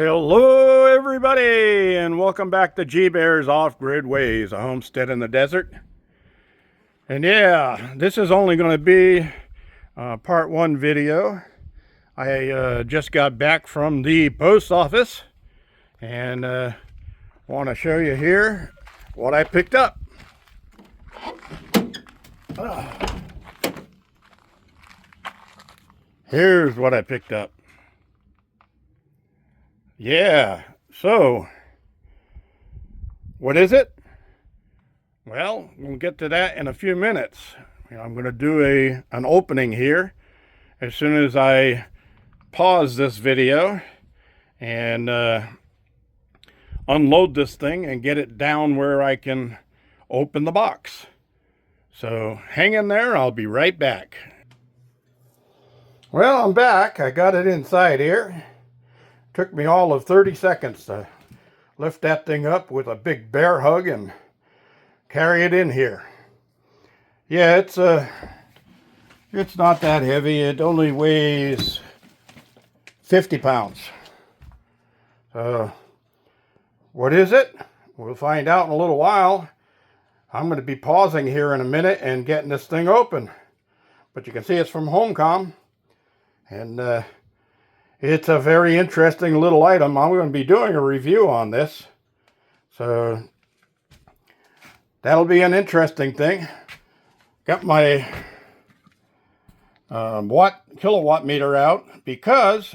Hello everybody and welcome back to G-Bear's Off-Grid Ways, a homestead in the desert. And yeah, this is only going to be part one video. I just got back from the post office and want to show you here what I picked up. Here's what I picked up. Yeah, so what is it? Well, we'll get to that in a few minutes. I'm going to do an opening here as soon as I pause this video and unload this thing and get it down where I can open the box. So hang in there, I'll be right back. Well, I'm back. I got it inside here. Took me all of 30 seconds to lift that thing up with a big bear hug and carry it in here. Yeah, it's not that heavy. It only weighs 50 pounds. What is it? We'll find out in a little while. I'm going to be pausing here in a minute and getting this thing open. But you can see it's from HomeCom. And it's a very interesting little item. I'm going to be doing a review on this. So that'll be an interesting thing. Got my kilowatt meter out because,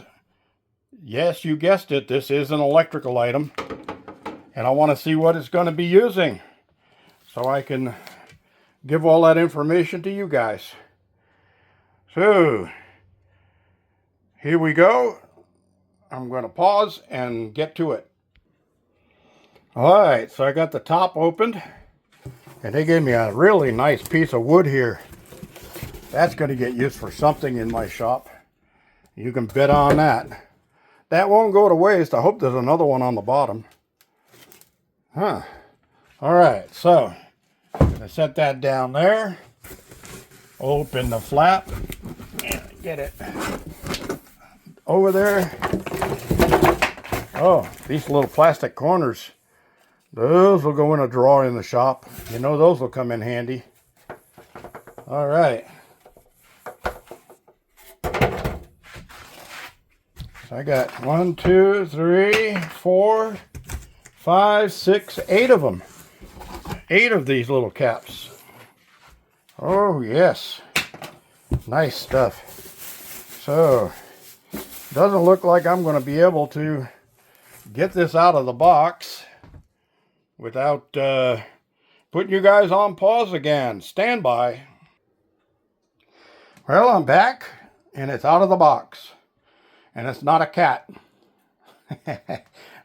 yes, you guessed it, this is an electrical item. And I want to see what it's going to be using so I can give all that information to you guys. So here we go. I'm going to pause and get to it. All right, so I got the top opened, and they gave me a really nice piece of wood here. That's going to get used for something in my shop. You can bet on that. That won't go to waste. I hope there's another one on the bottom. Huh. All right, so I'm going to set that down there. Open the flap. And get it over there. Oh, these little plastic corners, those will go in a drawer in the shop. You know, those will come in handy. All right. I got 1, 2, 3, 4, 5, 6, 8 of them. 8 of these little caps. Oh, yes. Nice stuff. So doesn't look like I'm going to be able to get this out of the box without putting you guys on pause again. Stand by. Well, I'm back and it's out of the box. And it's not a cat.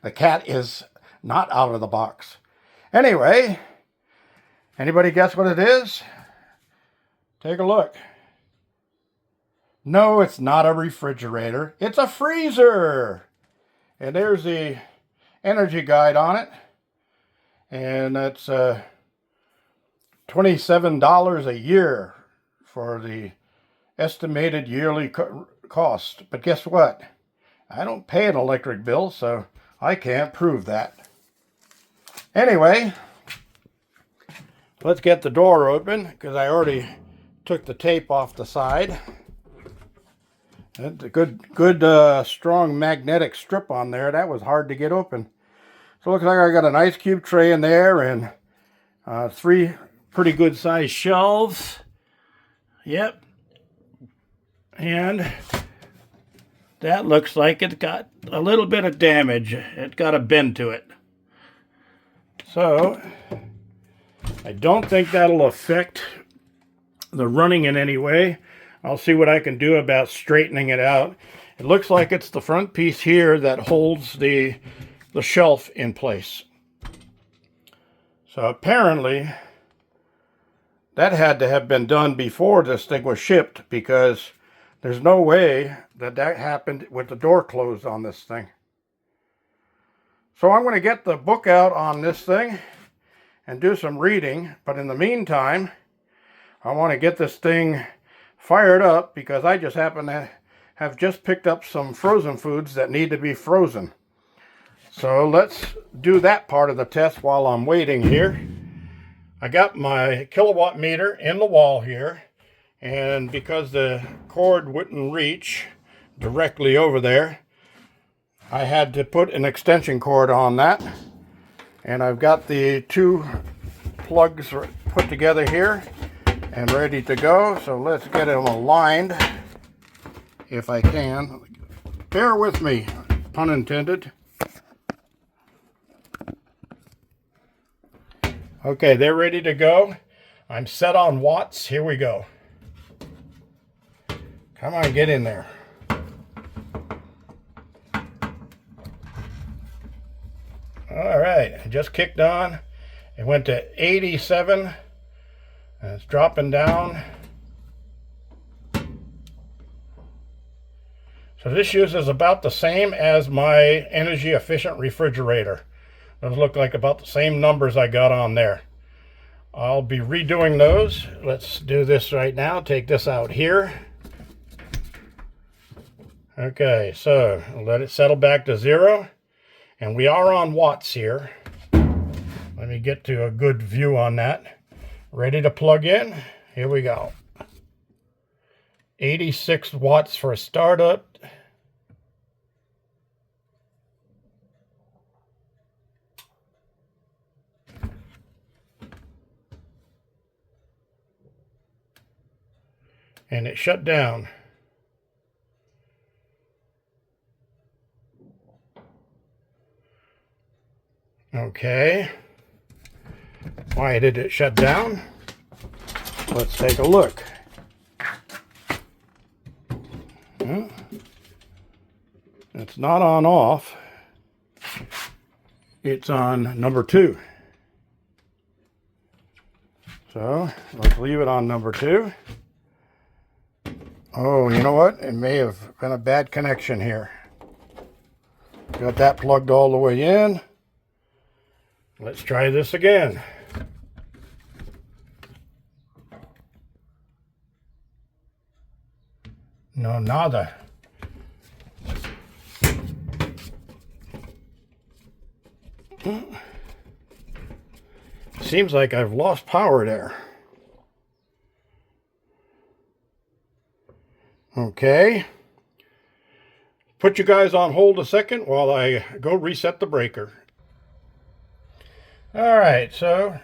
The cat is not out of the box. Anyway, anybody guess what it is? Take a look. No, it's not a refrigerator. It's a freezer. And there's the energy guide on it. And that's $27 a year for the estimated yearly cost. But guess what? I don't pay an electric bill, so I can't prove that. Anyway, let's get the door open because I already took the tape off the side. That's a good strong magnetic strip on there. That was hard to get open. So it looks like I got an ice cube tray in there and 3 pretty good sized shelves. Yep. And that looks like it's got a little bit of damage. It's got a bend to it. So I don't think that'll affect the running in any way. I'll see what I can do about straightening it out. It looks like it's the front piece here that holds the shelf in place. So apparently that had to have been done before this thing was shipped because there's no way that happened with the door closed on this thing. So I'm going to get the book out on this thing and do some reading. But in the meantime, I want to get this thing fired up because I just happen to have just picked up some frozen foods that need to be frozen. So let's do that part of the test while I'm waiting here. I got my kilowatt meter in the wall here, and because the cord wouldn't reach directly over there, I had to put an extension cord on that. And I've got the two plugs put together here and ready to go. So let's get them aligned if I can. Bear with me, pun intended. Okay, they're ready to go. I'm set on watts. Here we go. Come on, get in there. All right, I just kicked on. It went to 87, and it's dropping down. So this uses about the same as my energy efficient refrigerator. Those look like about the same numbers I got on there. I'll be redoing those. Let's do this right now. Take this out here. Okay, so let it settle back to 0. And we are on watts here. Let me get to a good view on that. Ready to plug in. Here we go. 86 watts for a startup. And it shut down. Okay. Why did it shut down? Let's take a look. It's not on off. It's on number 2. So let's leave it on number 2. Oh, you know what? It may have been a bad connection here. Got that plugged all the way in. Let's try this again. No, nada. Seems like I've lost power there. Okay. Put you guys on hold a second while I go reset the breaker. Alright, so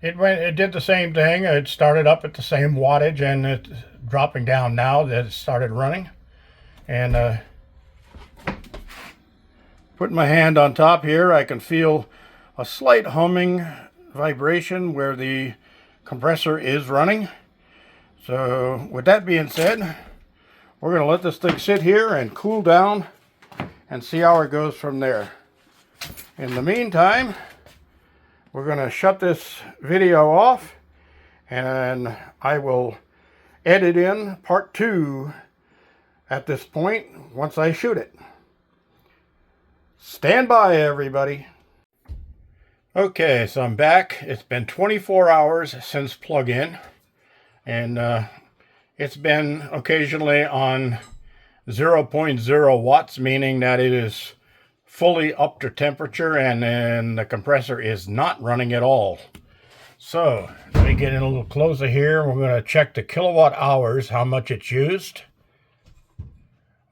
it did the same thing. It started up at the same wattage, and it's dropping down now that it started running. And putting my hand on top here, I can feel a slight humming vibration where the compressor is running. So with that being said, we're going to let this thing sit here and cool down and see how it goes from there. In the meantime, we're going to shut this video off, and I will edit in part 2 at this point once I shoot it. Stand by, everybody. Okay, so I'm back. It's been 24 hours since plug-in. And it's been occasionally on 0.0 watts, meaning that it is fully up to temperature, and then the compressor is not running at all. So let me get in a little closer here. We're going to check the kilowatt hours, how much it's used.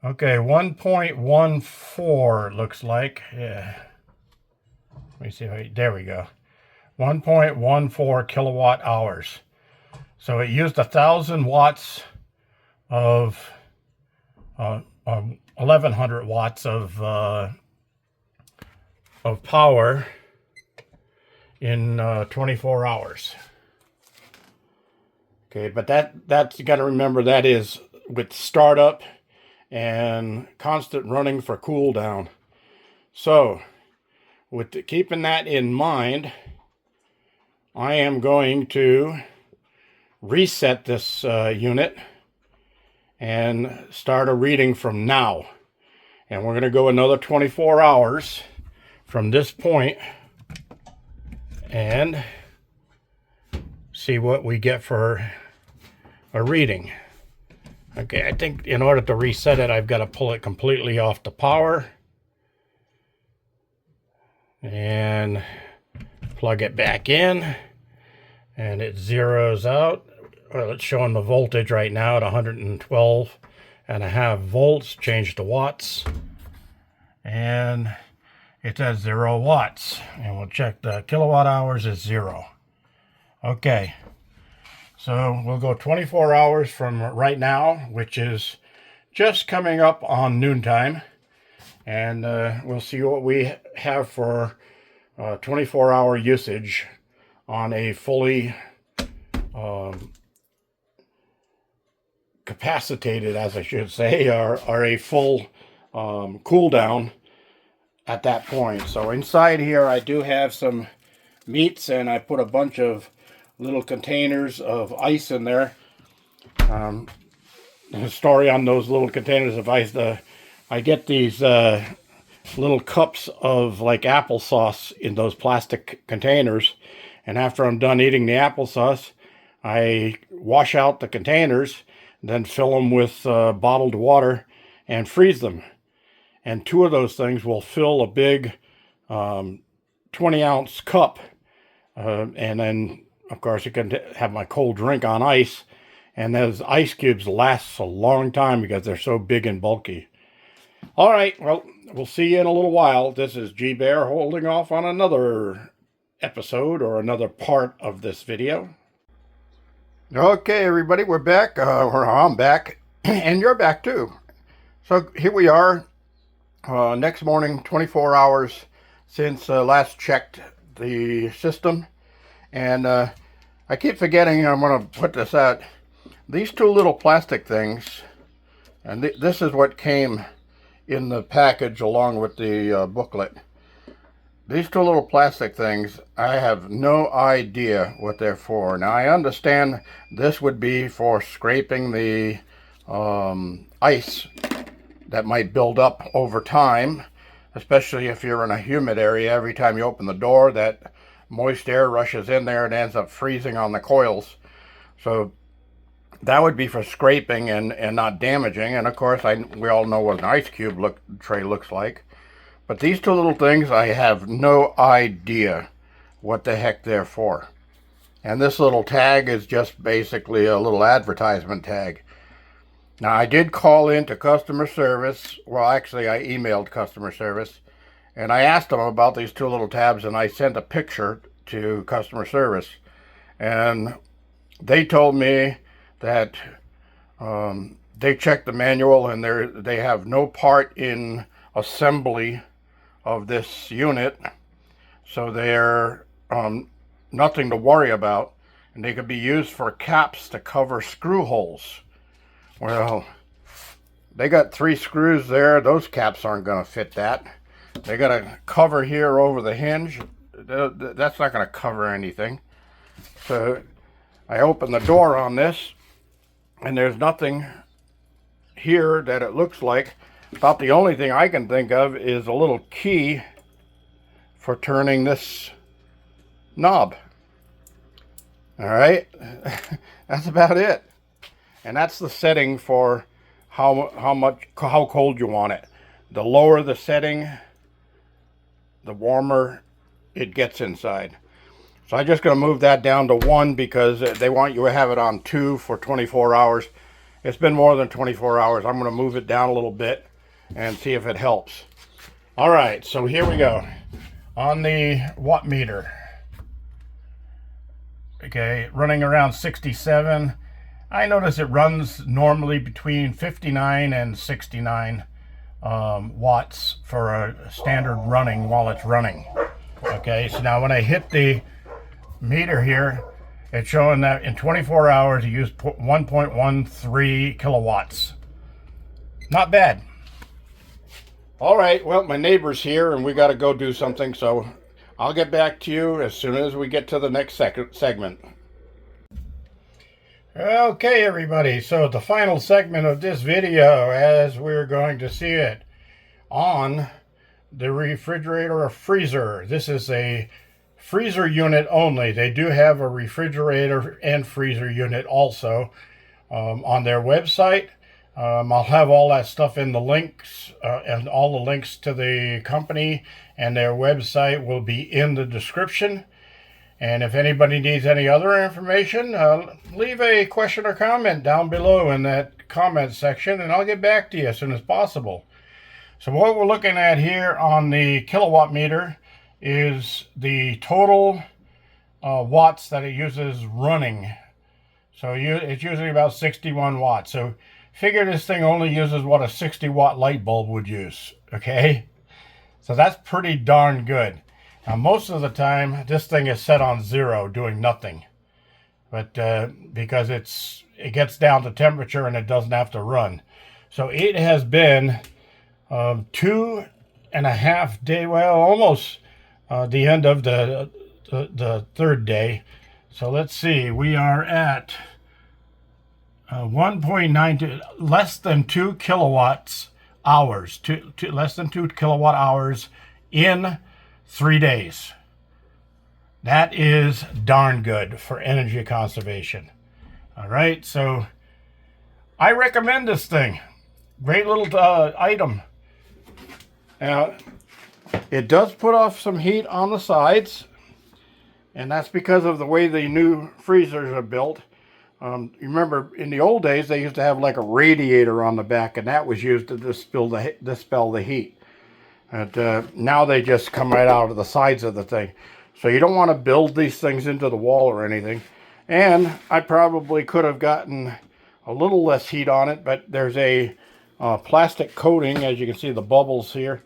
Okay, 1.14 looks like. Yeah. Let me see. There we go. 1.14 kilowatt hours. So it used 1,000 watts of 1,100 watts of power in 24 hours. Okay, but that's you got to remember, that is with startup and constant running for cool down. So with keeping that in mind, I am going to reset this unit and start a reading from now. And we're going to go another 24 hours from this point and see what we get for a reading. Okay, I think in order to reset it, I've got to pull it completely off the power. and plug it back in, and it zeroes out. Well, it's showing the voltage right now at 112.5 volts. Change to watts, and it's at 0 watts. And we'll check the kilowatt hours is 0. Okay, so we'll go 24 hours from right now, which is just coming up on noontime, and we'll see what we have for 24-hour usage on a fully capacitated, as I should say, or a full cool down at that point. So inside here I do have some meats, and I put a bunch of little containers of ice in there. The story on those little containers of ice, I get these little cups of like applesauce in those plastic containers, and after I'm done eating the applesauce, I wash out the containers, then fill them with bottled water and freeze them. And 2 of those things will fill a big 20-ounce cup, and then of course you can have my cold drink on ice, and those ice cubes last a long time because they're so big and bulky. All right, well, we'll see you in a little while. This is G Bear holding off on another episode or another part of this video. Okay, everybody, we're back. I'm back, and you're back too. So here we are, next morning, 24 hours since last checked the system. And I keep forgetting, I'm going to put this out. These 2 little plastic things, and this is what came in the package along with the booklet. These 2 little plastic things, I have no idea what they're for. Now, I understand this would be for scraping the ice that might build up over time, especially if you're in a humid area. Every time you open the door, that moist air rushes in there and ends up freezing on the coils. So that would be for scraping and not damaging. And of course, we all know what an ice cube tray looks like. But these 2 little things, I have no idea what the heck they're for. And this little tag is just basically a little advertisement tag. Now, I did call into customer service. Well, actually, I emailed customer service, and I asked them about these 2 little tabs, and I sent a picture to customer service. And they told me that they checked the manual, and they have no part in assembly of this unit, so they're nothing to worry about, and they could be used for caps to cover screw holes. Well, they got 3 screws there. Those caps aren't going to fit that. They got a cover here over the hinge. That's not going to cover anything. So I opened the door on this, and there's nothing here that it looks like. About the only thing I can think of is a little key for turning this knob. All right, that's about it. And that's the setting for how cold you want it. The lower the setting, the warmer it gets inside. So I'm just going to move that down to 1 because they want you to have it on 2 for 24 hours. It's been more than 24 hours. I'm going to move it down a little bit and see if it helps. All right, so here we go. On the watt meter. Okay, running around 67. I notice it runs normally between 59 and 69 watts for a standard running while it's running. Okay, so now when I hit the meter here, it's showing that in 24 hours it used 1.13 kilowatts. Not bad. All right, well, my neighbor's here and we got to go do something, so I'll get back to you as soon as we get to the next segment. Okay, everybody, so the final segment of this video, as we're going to see it on the refrigerator or freezer. This is a freezer unit only. They do have a refrigerator and freezer unit also on their website. I'll have all that stuff in the links, and all the links to the company and their website will be in the description. And if anybody needs any other information, leave a question or comment down below in that comment section, and I'll get back to you as soon as possible. So what we're looking at here on the kilowatt meter is the total watts that it uses running. So it's usually about 61 watts. So figure this thing only uses what a 60 watt light bulb would use, okay? So that's pretty darn good. Now most of the time this thing is set on 0, doing nothing. But because it gets down to temperature and it doesn't have to run. So it has been 2.5 days, well, almost the end of the third day. So let's see, we are at 1.92, less than 2 kilowatts hours, less than 2 kilowatt hours in 3 days. That is darn good for energy conservation. All right, so I recommend this thing. Great little item. Now, it does put off some heat on the sides, and that's because of the way the new freezers are built. You remember in the old days they used to have like a radiator on the back, and that was used to dispel the heat. And now they just come right out of the sides of the thing. So you don't want to build these things into the wall or anything. And I probably could have gotten a little less heat on it, but there's a plastic coating, as you can see the bubbles here.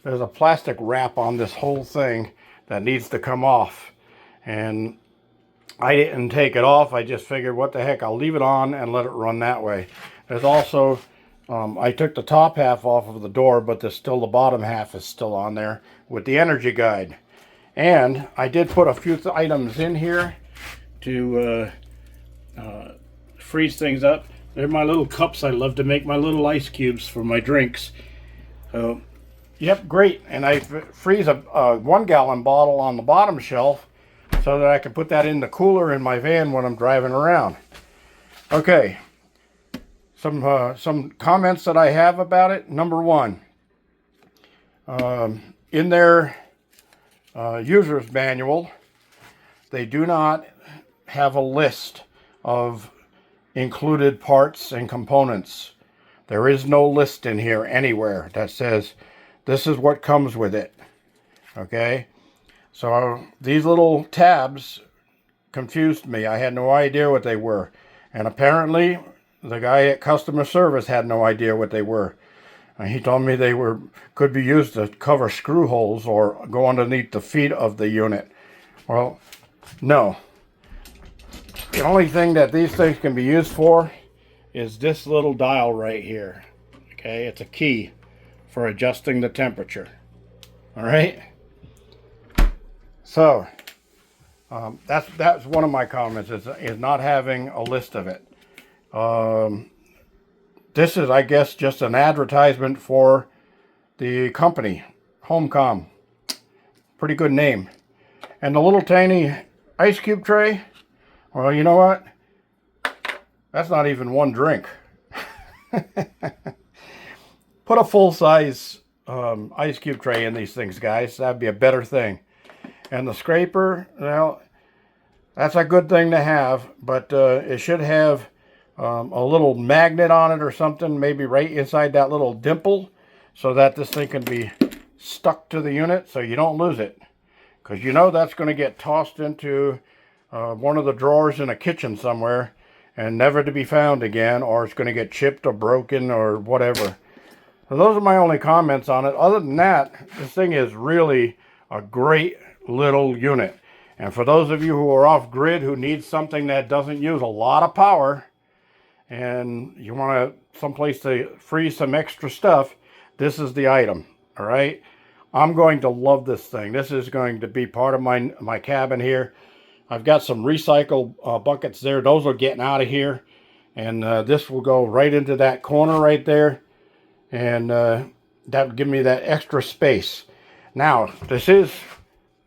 There's a plastic wrap on this whole thing that needs to come off. And I didn't take it off. I just figured, what the heck, I'll leave it on and let it run that way. There's also, I took the top half off of the door, but there's still the bottom half is still on there with the energy guide. And I did put a few items in here to freeze things up. They're my little cups. I love to make my little ice cubes for my drinks. So, yep, great. And I freeze a 1 gallon bottle on the bottom shelf so that I can put that in the cooler in my van when I'm driving around. Okay, some comments that I have about it. Number one, in their user's manual, they do not have a list of included parts and components. There is no list in here anywhere that says this is what comes with it. Okay, so these little tabs confused me. I had no idea what they were, and apparently the guy at customer service had no idea what they were. He told me they could be used to cover screw holes or go underneath the feet of the unit. Well, no. The only thing that these things can be used for is this little dial right here. Okay, it's a key for adjusting the temperature. All right. So that's one of my comments is not having a list of it. This is, I guess, just an advertisement for the company, Homecom. Pretty good name. And the little tiny ice cube tray, well, you know what? That's not even one drink. Put a full-size ice cube tray in these things, guys. That'd be a better thing. And the scraper, well, that's a good thing to have, but it should have a little magnet on it or something, maybe right inside that little dimple, so that this thing can be stuck to the unit so you don't lose it. Because you know that's going to get tossed into one of the drawers in a kitchen somewhere and never to be found again, or it's going to get chipped or broken or whatever. So those are my only comments on it. Other than that, this thing is really a great little unit. And for those of you who are off grid, who need something that doesn't use a lot of power, and you want someplace to freeze some extra stuff, this is the item. All right, I'm going to love this thing. This is going to be part of my cabin here. I've got some recycle buckets there. Those are getting out of here, and this will go right into that corner right there, and that would give me that extra space. Now this is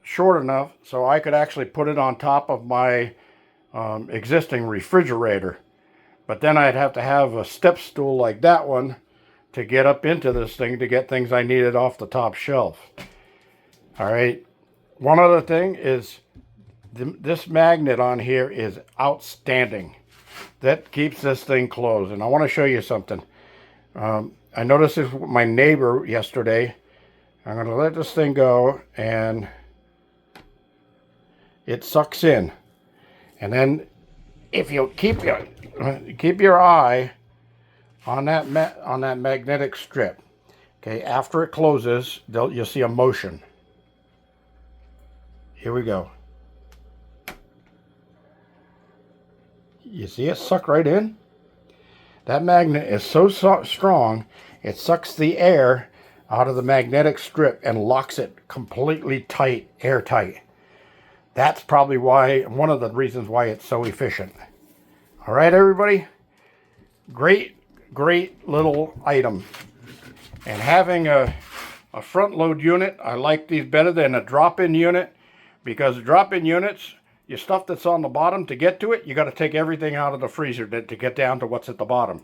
short enough so I could actually put it on top of my existing refrigerator. But then I'd have to have a step stool like that one to get up into this thing to get things I needed off the top shelf. All right. One other thing is this magnet on here is outstanding. That keeps this thing closed. And I want to show you something. I noticed this with my neighbor yesterday. I'm going to let this thing go, and it sucks in. And then if you keep your eye on that magnetic strip, okay, after it closes, you'll see a motion. Here we go. You see it suck right in? That magnet is so strong, it sucks the air out of the magnetic strip and locks it completely tight, airtight. That's probably one of the reasons why it's so efficient. All right, everybody. Great little item. And having a front load unit, I like these better than a drop-in unit, because drop-in units, your stuff that's on the bottom, to get to it, you got to take everything out of the freezer to get down to what's at the bottom.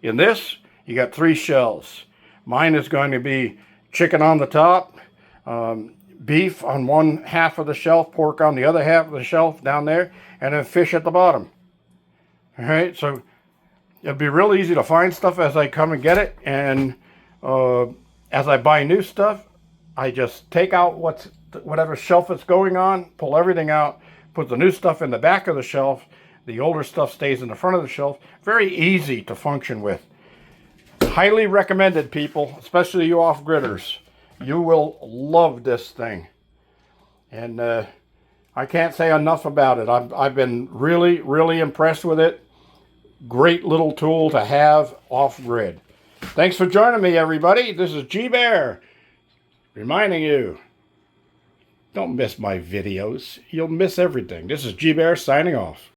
In this, you got 3 shelves. Mine is going to be chicken on the top, beef on one half of the shelf, pork on the other half of the shelf down there, and then fish at the bottom. All right, so it'll be real easy to find stuff as I come and get it, and as I buy new stuff, I just take out whatever shelf it's going on, pull everything out, put the new stuff in the back of the shelf, the older stuff stays in the front of the shelf. Very easy to function with. Highly recommended, people, especially you off-gridders. You will love this thing. And I can't say enough about it. I've been really impressed with it. Great little tool to have off-grid. Thanks for joining me, everybody. This is G-Bear reminding you, don't miss my videos. You'll miss everything. This is G-Bear signing off.